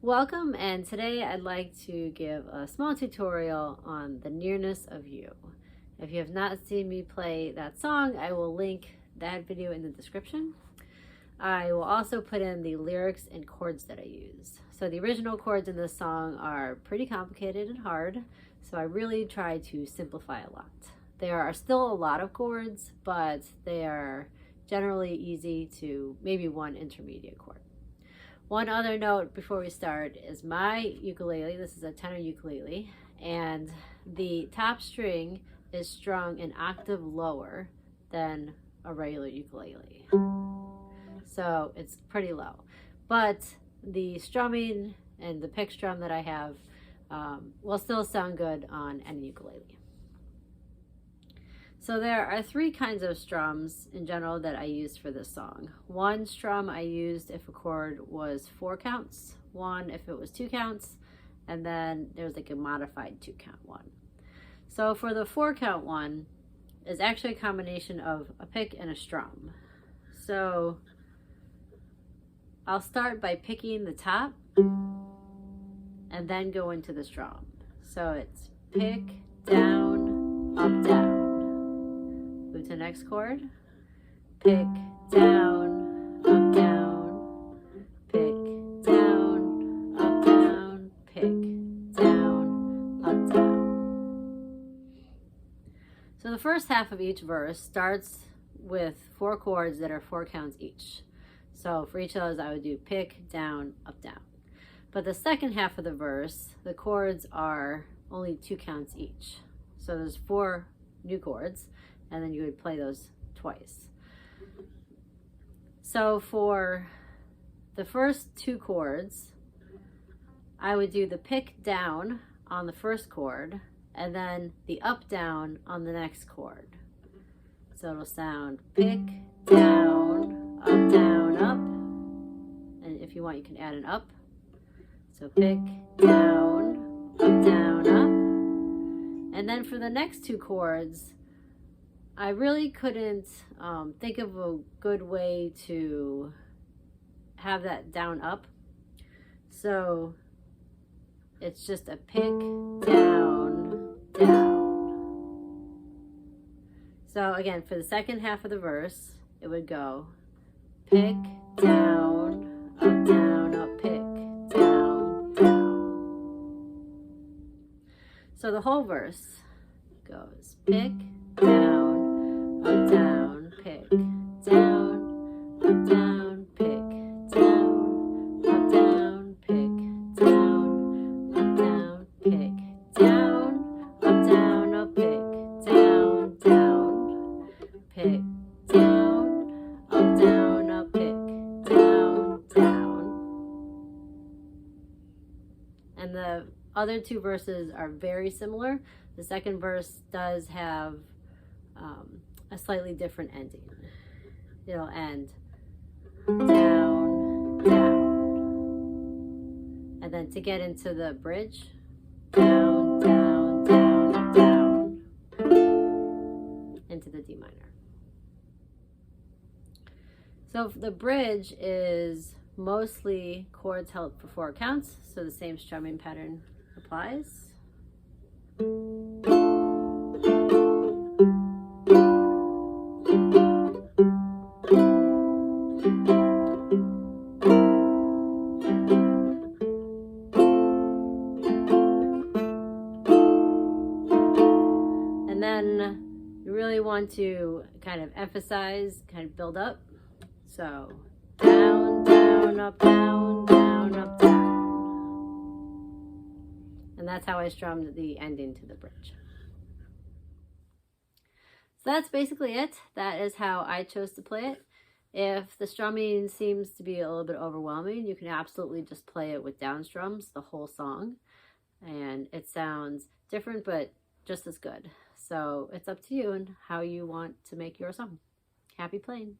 Welcome, and today I'd like to give a small tutorial on the Nearness of You. If you have not seen me play that song, I will link that video in the description. I will also put in the lyrics and chords that I used. So the original chords in this song are pretty complicated and hard, so I really try to simplify a lot. There are still a lot of chords, but they are generally easy to maybe one intermediate chord. One other note before we start is my ukulele, this is a tenor ukulele, and the top string is strung an octave lower than a regular ukulele. So it's pretty low. But the strumming and the pick strum that I have will still sound good on any ukulele. So there are three kinds of strums in general that I use for this song. One strum I used if a chord was 4 counts, one if it was 2 counts, and then there's like a modified 2 count one. So for the 4 count one is actually a combination of a pick and a strum. So I'll start by picking the top and then go into the strum. So it's pick, down, up, down. Move to the next chord. Pick, down, up, down. Pick, down, up, down. Pick, down, up, down. So the first half of each verse starts with 4 chords that are 4 counts each. So for each of those, I would do pick, down, up, down. But the second half of the verse, the chords are only 2 counts each. So there's 4 new chords, and then you would play those twice. So for the first 2 chords, I would do the pick down on the first chord, and then the up down on the next chord. So it'll sound pick, down, up, and if you want, you can add an up. So pick, down, up. And then for the next 2 chords, I really couldn't think of a good way to have that down up. So it's just a pick, down, down. So again, for the second half of the verse, it would go pick, down, up, pick, down, down. So the whole verse goes pick, down, up, down, pick, down, up, down, pick, down, up, down, pick, down, up, down, pick, down, up, down, up, pick, down, down, pick, down, up, down, up, pick, down, down. And the other 2 verses are very similar. The second verse does have a slightly different ending. It'll end down, down. And then to get into the bridge, down, down, down, down, into the D minor. So the bridge is mostly chords held for 4 counts, so the same strumming pattern applies. And then you really want to kind of emphasize, kind of build up. So down, down, up, down, down, up, down. And that's how I strummed the ending to the bridge. So that's basically it. That is how I chose to play it. If the strumming seems to be a little bit overwhelming, you can absolutely just play it with down strums the whole song. And it sounds different, but just as good. So it's up to you and how you want to make your song. Happy playing.